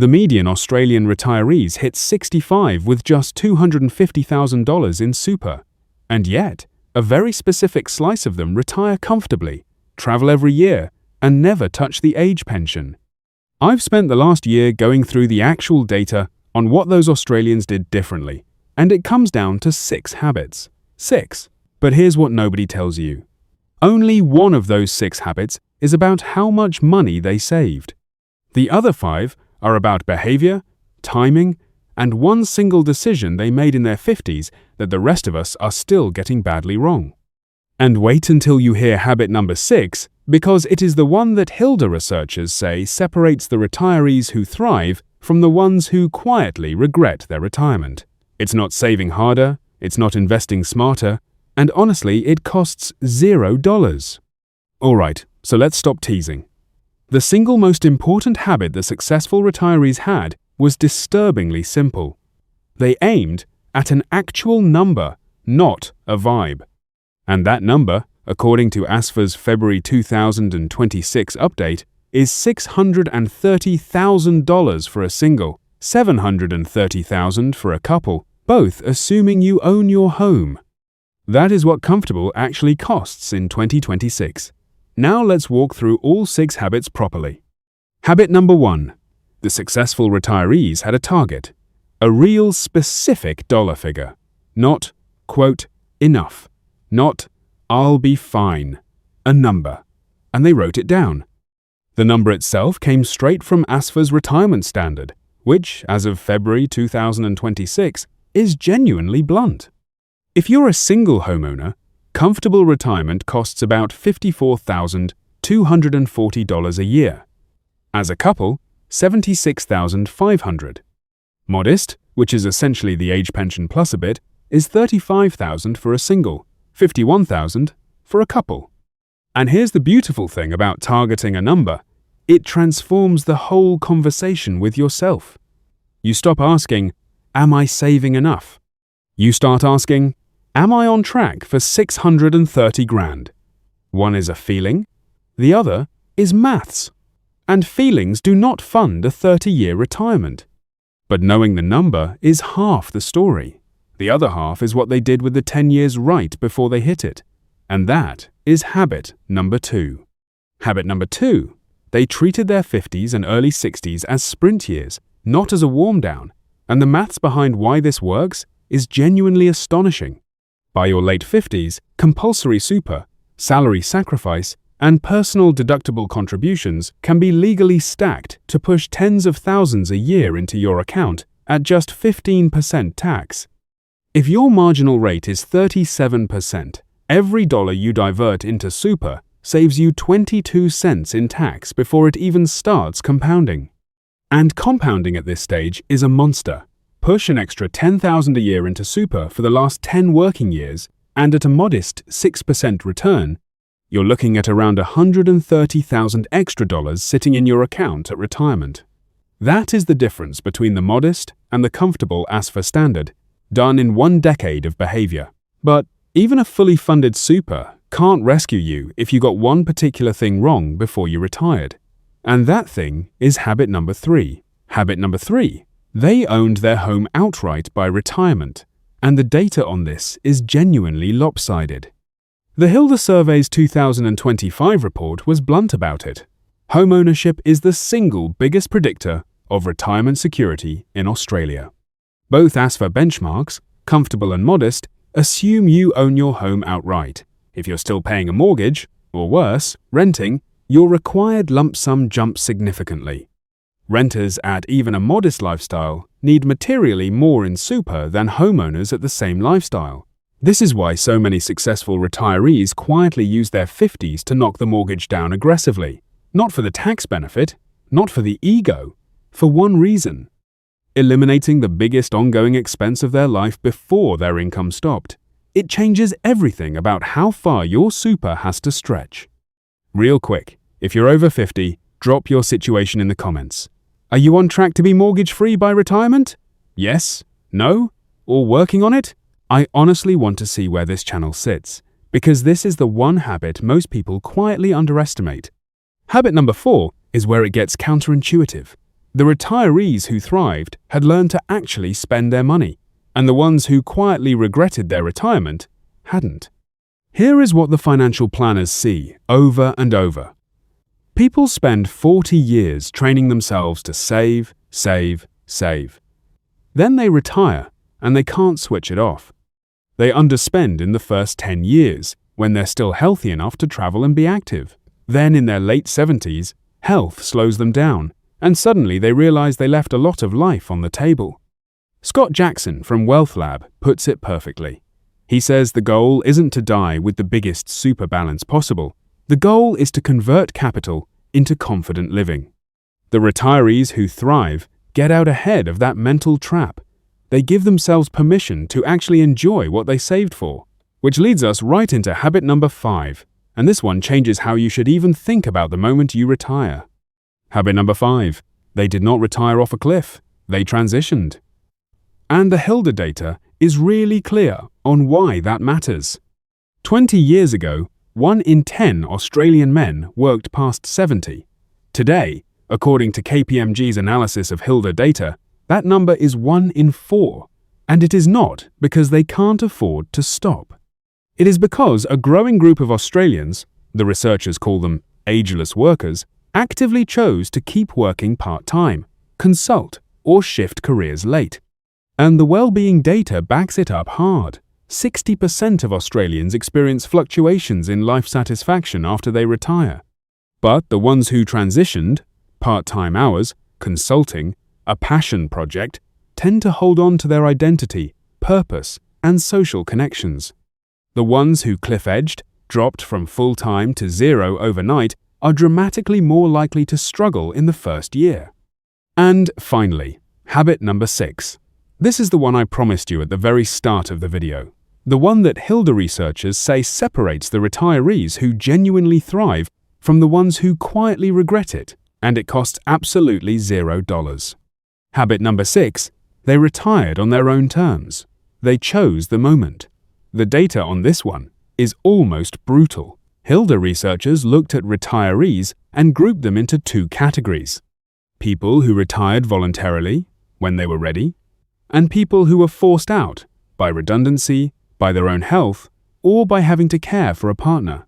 The median Australian retirees hit 65 with just $250,000 in super. And yet, a very specific slice of them retire comfortably, travel every year, and never touch the age pension. I've spent the last year going through the actual data on what those Australians did differently, and it comes down to 6 habits. 6. But here's what nobody tells you. Only one of those 6 habits is about how much money they saved. The other 5 are about behavior, timing, and one single decision they made in their 50s that the rest of us are still getting badly wrong. And wait until you hear habit number 6, because it is the one that HILDA researchers say separates the retirees who thrive from the ones who quietly regret their retirement. It's not saving harder, it's not investing smarter, and honestly, it costs $0. Alright, so let's stop teasing. The single most important habit that successful retirees had was disturbingly simple. They aimed at an actual number, not a vibe. And that number, according to ASFA's February 2026 update, is $630,000 for a single, $730,000 for a couple, both assuming you own your home. That is what comfortable actually costs in 2026. Now let's walk through all 6 habits properly. Habit number 1. The successful retirees had a target, a real specific dollar figure, not, quote, enough, not, I'll be fine, a number, and they wrote it down. The number itself came straight from ASFA's retirement standard, which, as of February 2026, is genuinely blunt. If you're a single homeowner, comfortable retirement costs about $54,240 a year. As a couple, $76,500. Modest, which is essentially the age pension plus a bit, is $35,000 for a single, $51,000 for a couple. And here's the beautiful thing about targeting a number. It transforms the whole conversation with yourself. You stop asking, am I saving enough? You start asking, am I on track for 630 grand? One is a feeling, the other is maths. And feelings do not fund a 30-year retirement. But knowing the number is half the story. The other half is what they did with the 10 years right before they hit it. And that is habit number 2. Habit number 2. They treated their 50s and early 60s as sprint years, not as a warm-down. And the maths behind why this works is genuinely astonishing. By your late 50s, compulsory super, salary sacrifice, and personal deductible contributions can be legally stacked to push tens of thousands a year into your account at just 15% tax. If your marginal rate is 37%, every dollar you divert into super saves you 22 cents in tax before it even starts compounding. And compounding at this stage is a monster. Push an extra $10,000 a year into super for the last 10 working years, and at a modest 6% return, you're looking at around $130,000 extra dollars sitting in your account at retirement. That is the difference between the modest and the comfortable ASFA standard, done in 1 decade of behavior. But even a fully funded super can't rescue you if you got one particular thing wrong before you retired. And that thing is habit number 3. Habit number 3. They owned their home outright by retirement, and the data on this is genuinely lopsided. The HILDA Survey's 2025 report was blunt about it. Homeownership is the single biggest predictor of retirement security in Australia. Both ASFA benchmarks, comfortable and modest, assume you own your home outright. If you're still paying a mortgage, or worse, renting, your required lump sum jumps significantly. Renters at even a modest lifestyle need materially more in super than homeowners at the same lifestyle. This is why so many successful retirees quietly use their 50s to knock the mortgage down aggressively. Not for the tax benefit, not for the ego, for one reason: eliminating the biggest ongoing expense of their life before their income stopped. It changes everything about how far your super has to stretch. Real quick, if you're over 50, drop your situation in the comments. Are you on track to be mortgage-free by retirement? Yes? No? Or working on it? I honestly want to see where this channel sits, because this is the one habit most people quietly underestimate. Habit number 4 is where it gets counterintuitive. The retirees who thrived had learned to actually spend their money, and the ones who quietly regretted their retirement hadn't. Here is what the financial planners see over and over. People spend 40 years training themselves to save, save, save. Then they retire, and they can't switch it off. They underspend in the first 10 years, when they're still healthy enough to travel and be active. Then in their late 70s, health slows them down, and suddenly they realize they left a lot of life on the table. Scott Jackson from Wealth Lab puts it perfectly. He says the goal isn't to die with the biggest super balance possible. The goal is to convert capital into confident living. The retirees who thrive get out ahead of that mental trap. They give themselves permission to actually enjoy what they saved for, which leads us right into habit number 5, and this one changes how you should even think about the moment you retire. Habit number 5, they did not retire off a cliff, they transitioned. And the HILDA data is really clear on why that matters. 20 years ago, 1 in 10 Australian men worked past 70. Today, according to KPMG's analysis of HILDA data, that number is 1 in 4, and it is not because they can't afford to stop. It is because a growing group of Australians, the researchers call them ageless workers, actively chose to keep working part-time, consult, or shift careers late. And the wellbeing data backs it up hard. 60% of Australians experience fluctuations in life satisfaction after they retire. But the ones who transitioned, part-time hours, consulting, a passion project, tend to hold on to their identity, purpose, and social connections. The ones who cliff-edged, dropped from full-time to zero overnight, are dramatically more likely to struggle in the first year. And finally, habit number 6. This is the one I promised you at the very start of the video. The one that HILDA researchers say separates the retirees who genuinely thrive from the ones who quietly regret it, and it costs absolutely $0. Habit number 6. They retired on their own terms. They chose the moment. The data on this one is almost brutal. HILDA researchers looked at retirees and grouped them into 2 categories. People who retired voluntarily, when they were ready, and people who were forced out by redundancy, by their own health, or by having to care for a partner.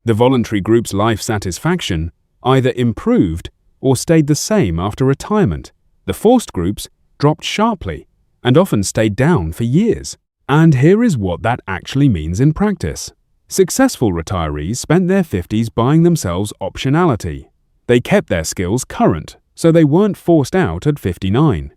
The voluntary group's life satisfaction either improved or stayed the same after retirement. The forced groups dropped sharply and often stayed down for years. And here is what that actually means in practice. Successful retirees spent their 50s buying themselves optionality. They kept their skills current, so they weren't forced out at 59.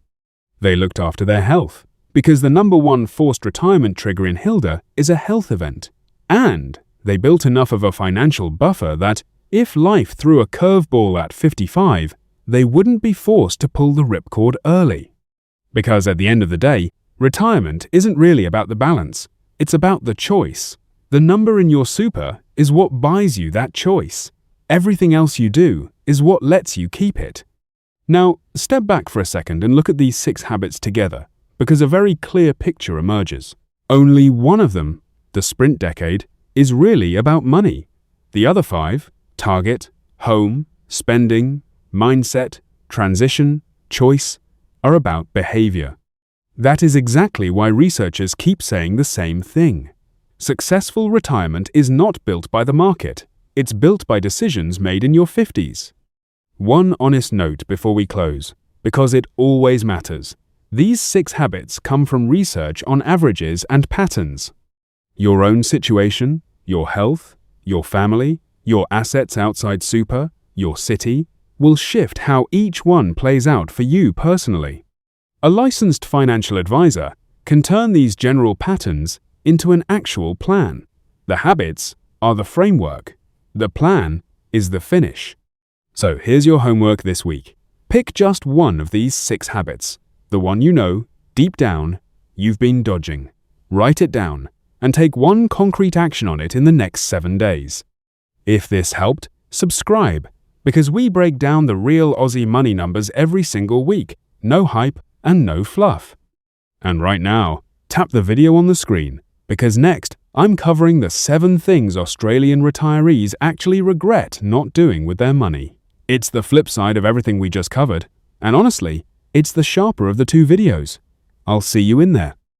They looked after their health, because the number 1 forced retirement trigger in HILDA is a health event. And they built enough of a financial buffer that, if life threw a curveball at 55, they wouldn't be forced to pull the ripcord early. Because at the end of the day, retirement isn't really about the balance, it's about the choice. The number in your super is what buys you that choice. Everything else you do is what lets you keep it. Now, step back for a second and look at these 6 habits together, because a very clear picture emerges. Only one of them, the sprint decade, is really about money. The other 5, target, home, spending, mindset, transition, choice, are about behavior. That is exactly why researchers keep saying the same thing. Successful retirement is not built by the market, it's built by decisions made in your 50s. One honest note before we close, because it always matters. These 6 habits come from research on averages and patterns. Your own situation, your health, your family, your assets outside super, your city, will shift how each one plays out for you personally. A licensed financial advisor can turn these general patterns into an actual plan. The habits are the framework. The plan is the finish. So here's your homework this week. Pick just one of these 6 habits, the one you know, deep down, you've been dodging. Write it down and take one concrete action on it in the next 7 days. If this helped, subscribe, because we break down the real Aussie money numbers every single week. No hype and no fluff. And right now, tap the video on the screen, because next, I'm covering the 7 things Australian retirees actually regret not doing with their money. It's the flip side of everything we just covered. And honestly, it's the sharper of the two videos. I'll see you in there.